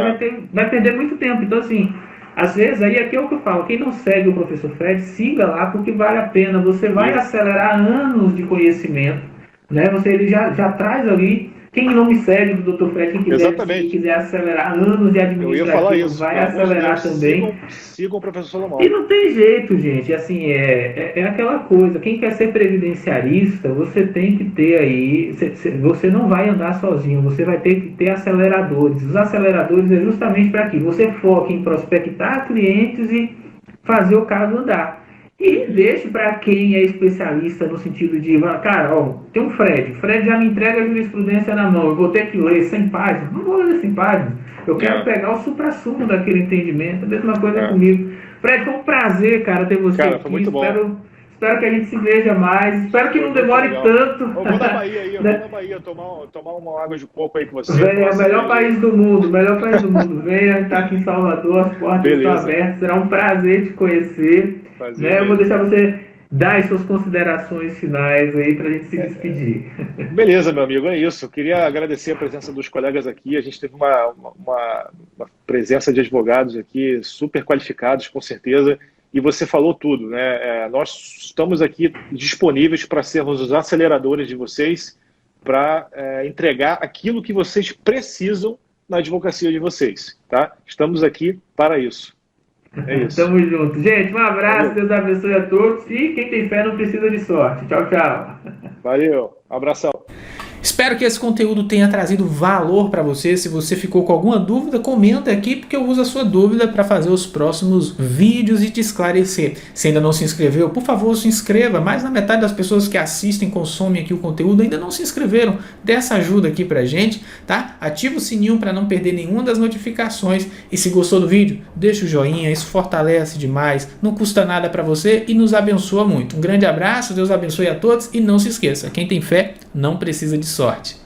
vai perder muito tempo. Então, assim, às vezes, aí aqui é o que eu falo, quem não segue o professor Fred, siga lá, porque vale a pena. Você vai acelerar anos de conhecimento, né? Ele já traz ali. Quem não me segue do Dr. Fred, quem quiser acelerar anos de administrativo, vai acelerar também. Sigam o professor Salomão. E não tem jeito, gente. Assim, é aquela coisa. Quem quer ser previdenciarista, você tem que ter aí. Você não vai andar sozinho, você vai ter que ter aceleradores. Os aceleradores é justamente para que você foque em prospectar clientes e fazer o caso andar. E deixe para quem é especialista no sentido de, cara, tem um Fred já me entrega a jurisprudência na mão, eu vou ter que ler 100 páginas, não vou ler 100 páginas, eu quero pegar o suprassumo daquele entendimento, a mesma coisa comigo. Fred, foi um prazer, cara, ter você aqui, foi muito bom. Espero que a gente se veja mais, espero que não demore tanto. Eu vou na Bahia aí, vou na Bahia tomar uma água de coco aí com você. Venha, é o melhor país do mundo, venha, está aqui em Salvador, as portas estão abertas, será um prazer te conhecer. Eu vou deixar você dar as suas considerações finais aí para a gente se despedir. Beleza, meu amigo, é isso. Eu queria agradecer a presença dos colegas aqui. A gente teve uma presença de advogados aqui super qualificados, com certeza. E você falou tudo, né? Nós estamos aqui disponíveis para sermos os aceleradores de vocês, para entregar aquilo que vocês precisam na advocacia de vocês, tá? Estamos aqui para isso. É isso. Tamo junto. Gente, um abraço, Deus abençoe a todos. E quem tem fé não precisa de sorte. Tchau, tchau. Valeu, abração. Espero que esse conteúdo tenha trazido valor para você. Se você ficou com alguma dúvida, comenta aqui, porque eu uso a sua dúvida para fazer os próximos vídeos e te esclarecer. Se ainda não se inscreveu, por favor, se inscreva. Mais da metade das pessoas que assistem, consomem aqui o conteúdo, ainda não se inscreveram. Dê essa ajuda aqui pra gente, tá? Ativa o sininho para não perder nenhuma das notificações. E se gostou do vídeo, deixa o joinha, isso fortalece demais, não custa nada para você e nos abençoa muito. Um grande abraço, Deus abençoe a todos e não se esqueça, quem tem fé não precisa de sorte.